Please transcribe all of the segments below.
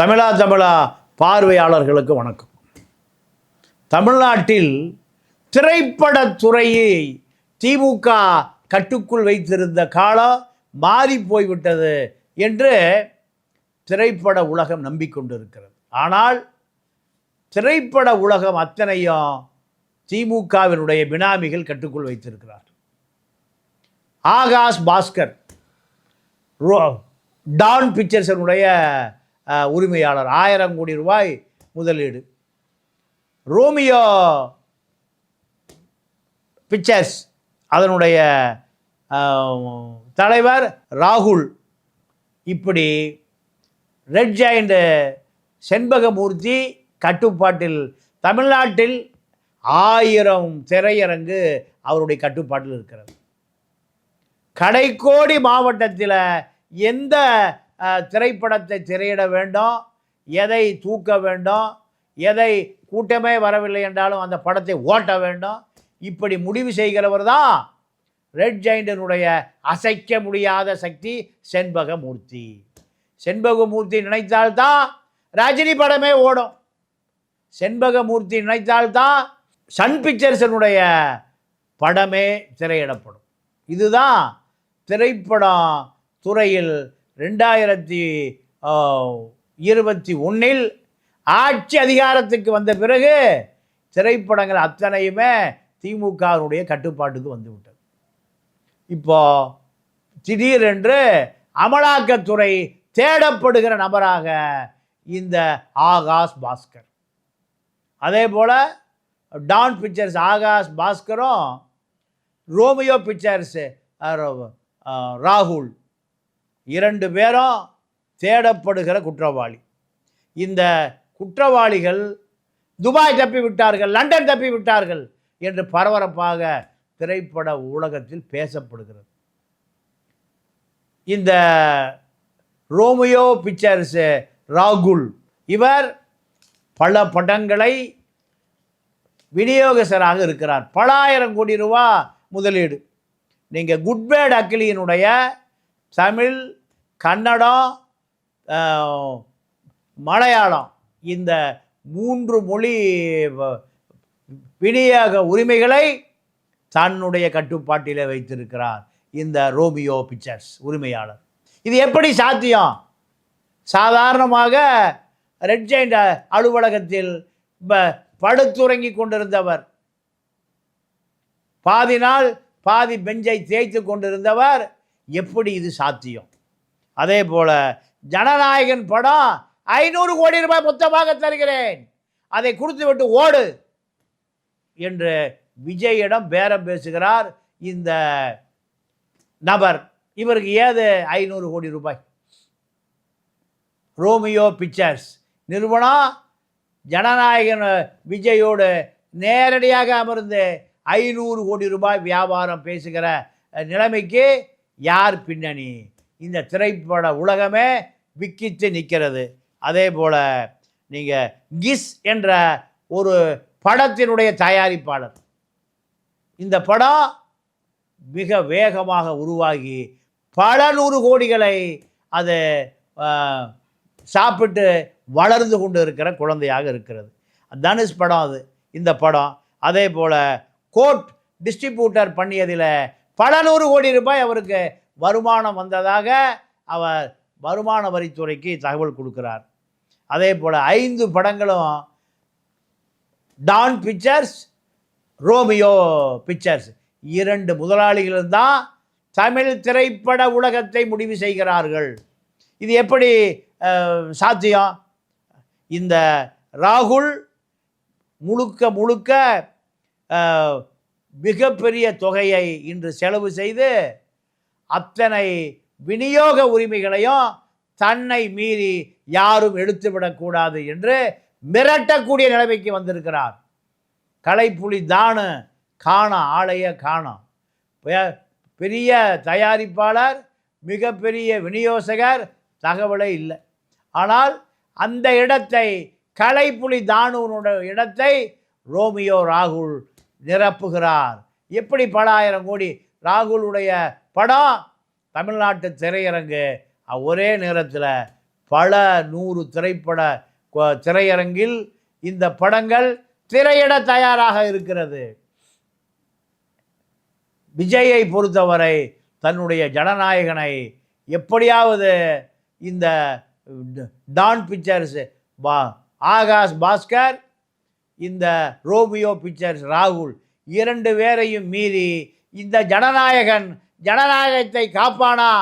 தமிழா பார்வையாளர்களுக்கு வணக்கம். தமிழ்நாட்டில் திரைப்படத்துறையை திமுக கட்டுக்குள் வைத்திருந்த காலம் மாறி போய்விட்டது என்று திரைப்பட உலகம் நம்பிக்கொண்டிருக்கிறது. ஆனால் திரைப்பட உலகம் அத்தனையும் திமுகவினுடைய பினாமிகள் கட்டுக்குள் வைத்திருக்கிறார். ஆகாஷ் பாஸ்கர் டான் பிக்சர்ஸனுடைய உரிமையாளர், 1000 கோடி ரூபாய் முதலீடு. ரோமியோ பிக்சர்ஸ் அதனுடைய தலைவர் ராகுல். இப்படி ரெட் ஜெயண்ட் செண்பகமூர்த்தி கட்டுப்பாட்டில் தமிழ்நாட்டில் 1000 திரையரங்கு அவருடைய கட்டுப்பாட்டில் இருக்கிறது. கடைக்கோடி மாவட்டத்தில் எந்த திரைப்படத்தை திரையிட வேண்டும், எதை தூக்க வேண்டும், எதை கூட்டமே வரவில்லை என்றாலும் அந்த படத்தை ஓட்ட வேண்டும், இப்படி முடிவு செய்கிறவர் தான் ரெட் ஜெயண்டினுடைய அசைக்க முடியாத சக்தி செண்பகமூர்த்தி. செண்பகமூர்த்தி நினைத்தால்தான் ரஜினி படமே ஓடும். செண்பகமூர்த்தி நினைத்தால்தான் சன் பிக்சர்ஸனுடைய படமே திரையிடப்படும். இதுதான் திரைப்படம் துறையில் 2021 ஆட்சி அதிகாரத்துக்கு வந்த பிறகு திரைப்படங்கள் அத்தனையுமே திமுகவுடைய கட்டுப்பாட்டுக்கு வந்துவிட்டது. இப்போ திடீரென்று அமலாக்கத்துறை தேடப்படுகிற நபராக இந்த ஆகாஷ் பாஸ்கர், அதே போல் டான் பிக்சர்ஸ் ஆகாஷ் பாஸ்கரும் ரோமியோ பிக்சர்ஸ் ராகுல் 2 பேரும் தேடப்படுகிற குற்றவாளி. இந்த குற்றவாளிகள் துபாய் தப்பி விட்டார்கள், லண்டன் தப்பி விட்டார்கள் என்று பரபரப்பாக திரைப்பட உலகத்தில் பேசப்படுகிறது. இந்த ரோமியோ பிக்சர்ஸ் ராகுல் இவர் பல படங்களை விநியோகஸ்தராக இருக்கிறார். பல 1000 கோடி ரூபா முதலீடு. நீங்கள் குட் பேட் அக்கிலியினுடைய தமிழ், கன்னடம், மலையாளம் இந்த 3 மொழி விநியோக உரிமைகளை தன்னுடைய கட்டுப்பாட்டில் வைத்திருக்கிறார் இந்த ரோமியோ பிக்சர்ஸ் உரிமையாளர். இது எப்படி சாத்தியம்? சாதாரணமாக ரெட் ஜெயண்ட் அலுவலகத்தில் படுத்துறங்கி கொண்டிருந்தவர், பாதி நாள் பாதி பெஞ்சை தேய்த்து கொண்டிருந்தவர், எப்படி இது சாத்தியம்? அதே போல் ஜனநாயகன் படம் 500 கோடி ரூபாய் மொத்தமாக தருகிறேன், அதை கொடுத்து விட்டு ஓடு என்று விஜயிடம் பேரம் பேசுகிறார் இந்த நபர். இவருக்கு ஏது 500 கோடி ரூபாய்? ரோமியோ பிக்சர்ஸ் நிறுவனம் ஜனநாயகன் விஜயோடு நேரடியாக அமர்ந்து 500 கோடி ரூபாய் வியாபாரம் பேசுகிற நிலைமைக்கு யார் பின்னணி? இந்த திரைப்பட உலகமே விக்கித்து நிற்கிறது. அதே போல் நீங்கள் கிஸ் என்ற ஒரு படத்தினுடைய தயாரிப்பாளர், இந்த படம் மிக வேகமாக உருவாகி பல 100 கோடிகளை அது சாப்பிட்டு வளர்ந்து கொண்டு இருக்கிற குழந்தையாக இருக்கிறது. தனுஷ் படம் அது, இந்த படம். அதே போல் கோர்ட் டிஸ்ட்ரிபியூட்டர் பண்ணியதில் பல 100 கோடி ரூபாய் அவருக்கு வருமானம் வந்ததாக அவர் வருமான வரித்துறைக்கு தகவல் கொடுக்கிறார். அதே போல் 5 படங்களும் டான் பிக்சர்ஸ், ரோமியோ பிக்சர்ஸ் 2 முதலாளிகளும் தான் தமிழ் திரைப்பட உலகத்தை முடிவு செய்கிறார்கள். இது எப்படி சாத்தியம்? இந்த ராகுல் முழுக்க மிகப்பெரிய தொகையை இன்று செலவு செய்து அத்தனை விநியோக உரிமைகளையும் தன்னை மீறி யாரும் எடுத்துவிடக்கூடாது என்று மிரட்டக்கூடிய நிலைமைக்கு வந்திருக்கிறார். கலைப்புலி தானு காணோம், ஆளைய காணோம். பெரிய தயாரிப்பாளர், மிகப்பெரிய விநியோகர், தகவலே இல்லை. ஆனால் அந்த இடத்தை, கலைப்புலி தானுனுடைய இடத்தை ரோமியோ ராகுல் நிரப்புகிறார். எப்படி பல 1000 கோடி? ராகுலுடைய படம் தமிழ்நாட்டு திரையரங்கு ஒரே நேரத்தில் பல 100 திரையரங்கில் இந்த படங்கள் திரையிட தயாராக இருக்கிறது. விஜயை பொறுத்தவரை தன்னுடைய ஜனநாயகனை எப்படியாவது இந்த டான் பிக்சர்ஸ் ஆகாஷ் பாஸ்கர், இந்த ரோமியோ பிக்சர்ஸ் ராகுல் 2 பேரையும் மீறி இந்த ஜனநாயகத்தை காப்பானா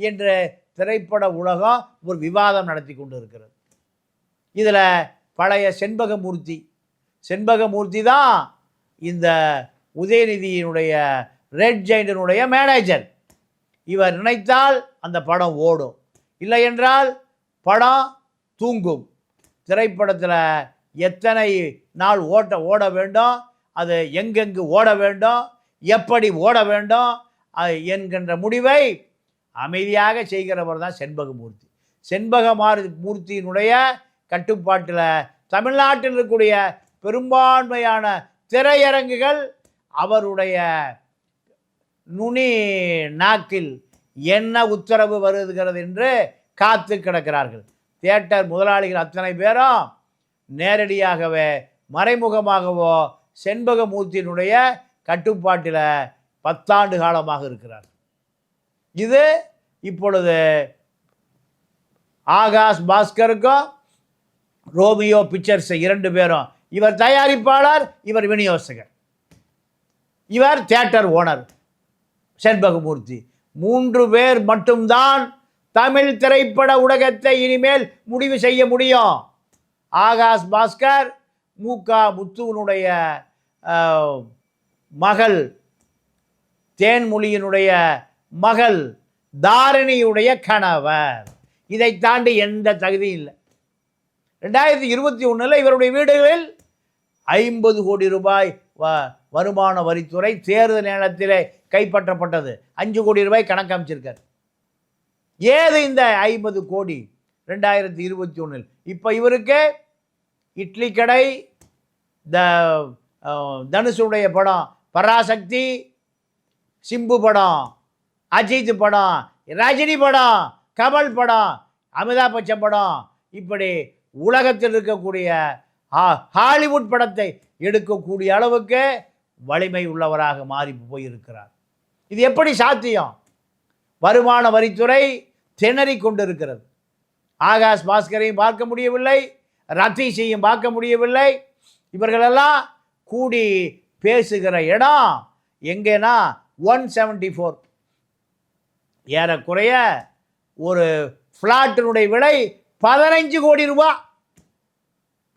என்று திரைப்பட உலகம் ஒரு விவாதம் நடத்தி கொண்டு இருக்கிறது. இதில் பழைய செண்பகமூர்த்தி தான் இந்த உதயநிதியினுடைய ரெட் ஜெயிண்டினுடைய மேனேஜர். இவர் நினைத்தால் அந்த படம் ஓடும், இல்லை என்றால் படம் தூங்கும். திரைப்படத்தில் எத்தனை நாள் ஓட வேண்டும், அது எங்கெங்கு ஓட வேண்டும், எப்படி ஓட வேண்டும் என்கின்ற முடிவை அமைதியாக செய்கிறவர் தான் செண்பகமூர்த்தியினுடைய கட்டுப்பாட்டில் தமிழ்நாட்டில் இருக்கக்கூடிய பெரும்பான்மையான திரையரங்குகள் அவருடைய நுனி நாக்கில் என்ன உத்தரவு வருகிறது என்று காத்து கிடக்கிறார்கள். தியேட்டர் முதலாளிகள் அத்தனை பேரும் நேரடியாகவே மறைமுகமாகவோ செண்பகமூர்த்தியினுடைய கட்டுப்பாட்டில் 10 ஆண்டு காலமாக இருக்கிறார். இது இப்பொழுது ஆகாஷ் பாஸ்கருக்கும் ரோமியோ பிக்சர்ஸ் 2 பேரும், இவர் தயாரிப்பாளர், இவர் விநியோகஸ்தர், இவர் தியேட்டர் ஓனர் செண்பகமூர்த்தி. 3 பேர் மட்டும்தான் தமிழ் திரைப்பட ஊடகத்தை இனிமேல் முடிவு செய்ய முடியும். ஆகாஷ் பாஸ்கர் முத்துவனுடைய மகள், தேன்மொழியினுடைய மகள், தாரிணியுடைய கணவர். இதை தாண்டி எந்த தகுதியும் இல்லை. 2021 இவருடைய வீடுகளில் 50 கோடி ரூபாய் வருமான வரித்துறை தேர்தல் நேரத்திலே கைப்பற்றப்பட்டது. 5 கோடி ரூபாய் கணக்கு அமைச்சிருக்கார். ஏது இந்த 50 கோடி 2021? இப்போ இவருக்கு இட்லி கடை, தனுஷுடைய படம் பராசக்தி, சிம்பு படம், அஜித் படம், ரஜினி படம், கமல் படம், அமிதாப் பச்சன் படம், இப்படி உலகத்தில் இருக்கக்கூடிய ஹாலிவுட் படத்தை எடுக்கக்கூடிய அளவுக்கு வலிமை உள்ளவராக மாறி போயிருக்கிறார். இது எப்படி சாத்தியம்? வருமான வரித்துறை திணறி கொண்டிருக்கிறது. ஆகாஷ் பாஸ்கரையும் பார்க்க முடியவில்லை, ரத்தீஷையும் பார்க்க முடியவில்லை. இவர்களெல்லாம் கூடி பேசுகிற இடம் எங்கேனா 174. ஏறக்குறைய ஒரு ஃப்ளாட்டினுடைய விலை 15 கோடி ரூபாய்.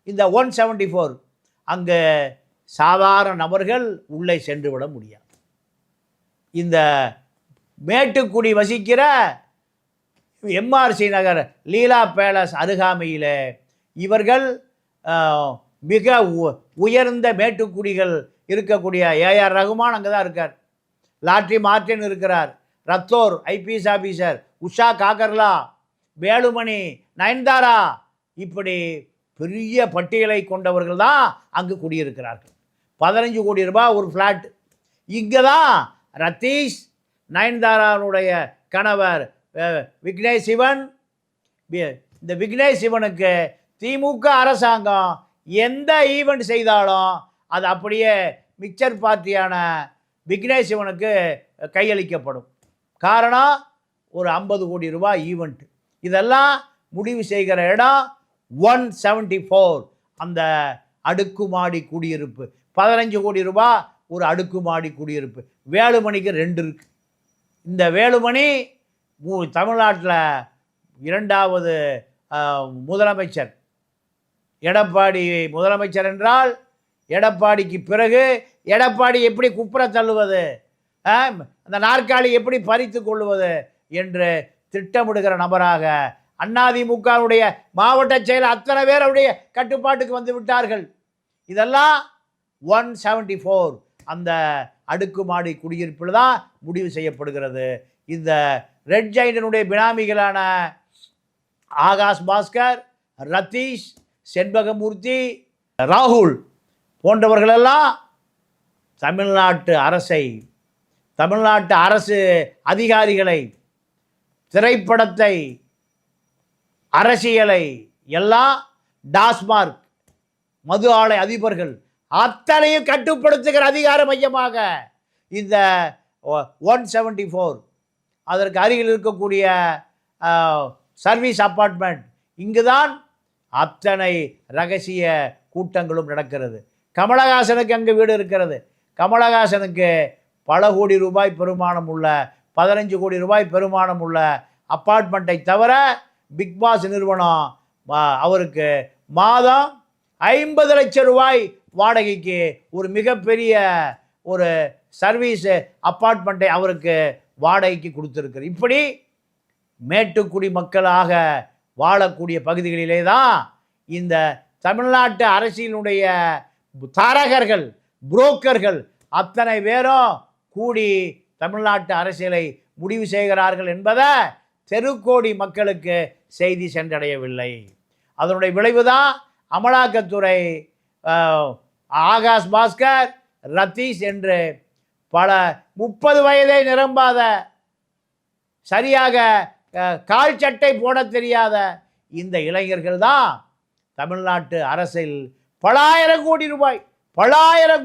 இந்த 174 அங்கே சாதாரண நபர்கள் உள்ளே சென்று விட முடியாது. இந்த மேட்டுக்குடி வசிக்கிற எம்ஆர்சி நகர் லீலா பேலஸ் அருகாமையில் இவர்கள் மிக உயர்ந்த மேட்டுக்குடிகள் இருக்கக்கூடிய ஏஆர் ரகுமான் அங்கே தான் இருக்கார், லாட்ரி மார்டின் இருக்கிறார், ரத்தோர் ஐபிஎஸ் ஆஃபீஸர், உஷா காகர்லா, வேலுமணி, நயன்தாரா, இப்படி பெரிய பட்டியலை கொண்டவர்கள் தான் அங்கு குடியிருக்கிறார்கள். 15 கோடி ரூபாய் ஒரு ஃப்ளாட். இங்கே தான் ரத்தீஷ், நயன்தாராவுடைய கணவர் விக்னேஷ் சிவன். இந்த விக்னேஷ் சிவனுக்கு திமுக அரசாங்கம் எந்த ஈவெண்ட் செய்தாலும் அது அப்படியே மிக்சர் பார்ட்டியான விக்னேஷ் சிவனுக்கு கையளிக்கப்படும். காரணம் ஒரு 50 கோடி ரூபாய் ஈவெண்ட். இதெல்லாம் முடிவு செய்கிற இடம் 174, அந்த அடுக்குமாடி குடியிருப்பு. 15 கோடி ரூபாய் ஒரு அடுக்குமாடி குடியிருப்பு. வேலுமணிக்கு 2 இருக்குது. இந்த வேலுமணி தமிழ்நாட்டில் 2வது முதலமைச்சர். எடப்பாடி முதலமைச்சர் என்றால் எடப்பாடிக்கு பிறகு எடப்பாடி எப்படி குப்புற தள்ளுவது, அந்த நாற்காலி எப்படி பறித்து கொள்வது என்று திட்டமிடுகிற நபராக அதிமுகவுடைய மாவட்ட செயல் அத்தனை பேர் அவருடைய கட்டுப்பாட்டுக்கு வந்து விட்டார்கள். இதெல்லாம் 174 அந்த அடுக்குமாடி குடியிருப்பில் தான் முடிவு செய்யப்படுகிறது. இந்த ரெட் ஜெயிண்டினுடைய பினாமிகளான ஆகாஷ் பாஸ்கர், ரத்தீஷ், செண்பகமூர்த்தி, ராகுல் போன்றவர்களெல்லாம் தமிழ்நாட்டு அரசு அதிகாரிகளை, திரைப்படத்தை அரசியலை எல்லாம் டாஸ்மார்க் மது ஆலை அதிபர்கள் அத்தனையும் கட்டுப்படுத்துகிற அதிகார மையமாக இந்த 174 அதற்கு அருகில் இருக்கக்கூடிய சர்வீஸ் அப்பார்ட்மெண்ட் இங்குதான் அத்தனை ரகசிய கூட்டங்களும் நடக்கிறது. கமலஹாசனுக்கு அங்கு வீடு இருக்கிறது. கமலஹாசனுக்கு பல கோடி ரூபாய் பெருமானம் உள்ள 15 கோடி ரூபாய் பெருமானம் உள்ள அப்பார்ட்மெண்ட்டை தவிர பிக்பாஸ் நிறுவனம் அவருக்கு மாதம் 50 லட்சம் ரூபாய் வாடகைக்கு ஒரு மிகப்பெரிய ஒரு சர்வீஸ் அப்பார்ட்மெண்ட்டை அவருக்கு வாடகைக்கு கொடுத்துருக்குது. இப்படி மேட்டுக்குடி மக்களாக வாழக்கூடிய பகுதிகளிலே தான் இந்த தமிழ்நாட்டு அரசியலுடைய தாரகர்கள் புரோக்கர்கள் அத்தனை பேரும் கூடி தமிழ்நாட்டு அரசியலை முடிவு செய்கிறார்கள் என்பதை தெருக்கோடி மக்களுக்கு செய்தி சென்றடையவில்லை. அதனுடைய விளைவுதான் அமலாக்கத்துறை ஆகாஷ் பாஸ்கர், ரத்தீஷ் என்று பல 30 வயதை நிரம்பாத சரியாக கால் சட்டை போட தெரியாத இந்த இளைஞர்கள் தான் தமிழ்நாட்டு அரசில் பல ஆயிரம்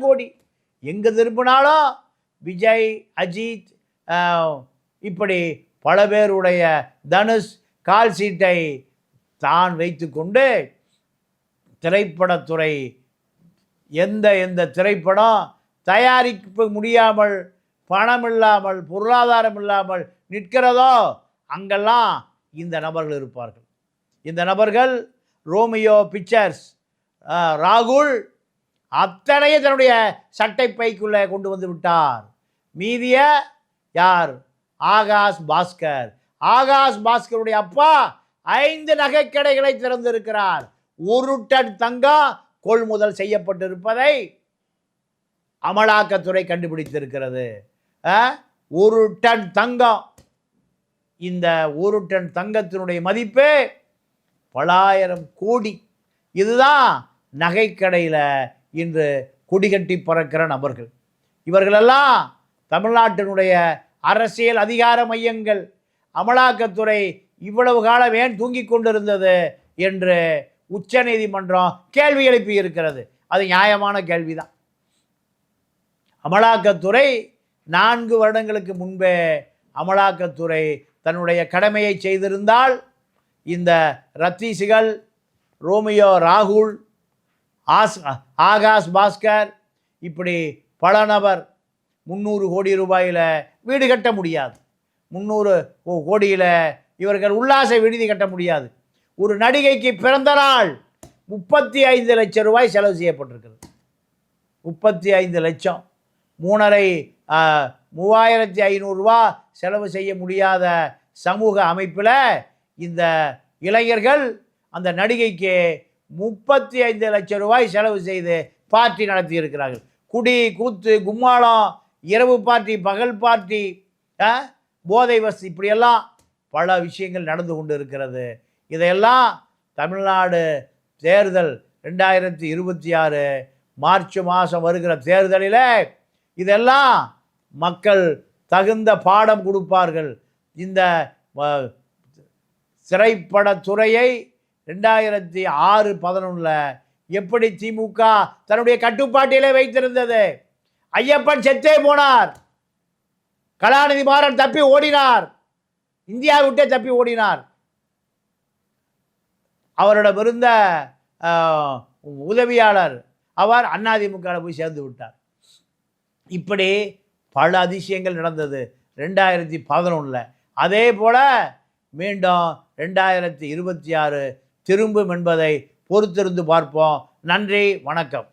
கோடி எங்கு திரும்பினாலும் விஜய், அஜித், இப்படி பல பேருடைய தனுஷ் கால் சீட்டை தான் வைத்து கொண்டு திரைப்படத்துறை எந்த திரைப்படம் தயாரிக்க முடியாமல் பணம் இல்லாமல் பொருளாதாரம் இல்லாமல் நிற்கிறதோ அங்கெல்லாம் இந்த நபர்கள் இருப்பார்கள். இந்த நபர்கள் ரோமியோ பிக்சர்ஸ் ராகுல் அத்தனையே தன்னுடைய சட்டை பைக்குள்ளே கொண்டு வந்து விட்டார். மீதிய யார்? ஆகாஷ் பாஸ்கருடைய அப்பா 5 நகைக்கடைகளை திறந்திருக்கிறார். 1 டன் தங்கம் கொள்முதல் செய்யப்பட்டிருப்பதை அமலாக்கத்துறை கண்டுபிடித்திருக்கிறது. 1 டன் தங்கம், இந்த 1 டன் தங்கத்தினுடைய மதிப்பு பல ஆயிரம் கோடி. இதுதான் நகைக்கடையில் இன்று கொடிகட்டி பறக்கிற நபர்கள். இவர்களெல்லாம் தமிழ்நாட்டினுடைய அரசியல் அதிகார மையங்கள். அமலாக்கத்துறை இவ்வளவு காலம் ஏன் தூங்கிக் கொண்டிருந்தது என்று உச்ச நீதிமன்றம் கேள்வி எழுப்பி இருக்கிறது. அது நியாயமான கேள்விதான். அமலாக்கத்துறை 4 வருடங்களுக்கு முன்பே அமலாக்கத்துறை தன்னுடைய கடமையை செய்திருந்தால் இந்த ரத்தீஷுகள், ரோமியோ ராகுல், ஆகாஷ் பாஸ்கர் இப்படி பல நபர் 300 கோடி ரூபாயில் வீடு கட்ட முடியாது. 300 கோடியில் இவர்கள் உல்லாச விடுதி கட்ட முடியாது. ஒரு நடிகைக்கு பிறந்த நாள் 35 லட்சம் ரூபாய் செலவு செய்யப்பட்டிருக்கிறது. 35 லட்சம் 3500 ரூபா செலவு செய்ய முடியாத சமூக அமைப்பில் இந்த இளைஞர்கள் அந்த நடிகைக்கு 35 லட்சம் ரூபாய் செலவு செய்து பார்ட்டி நடத்தி இருக்கிறார்கள். குடி கூத்து கும்மாளம், இரவு பார்ட்டி, பகல் பார்ட்டி, போதை வசதி, இப்படியெல்லாம் பல விஷயங்கள் நடந்து கொண்டு இருக்கிறது. இதையெல்லாம் தமிழ்நாடு தேர்தல் 2026 மார்ச் மாதம் வருகிற தேர்தலில் இதெல்லாம் மக்கள் தகுந்த பாடம் கொடுப்பார்கள். இந்த திரைப்படத்துறையை 2006-11 எப்படி திமுக தன்னுடைய கட்டுப்பாட்டிலே வைத்திருந்தது. ஐயப்பன் செத்தே போனார், கலாநிதி மாறன் தப்பி ஓடினார், இந்தியா விட்டே தப்பி ஓடினார். அவரிடம் இருந்த உதவியாளர் அவர் அதிமுக போய் சேர்ந்து விட்டார். இப்படி பல அதிசயங்கள் நடந்தது 2011. அதே போல் மீண்டும் 2026 திரும்பும் என்பதை பொறுத்திருந்து பார்ப்போம். நன்றி, வணக்கம்.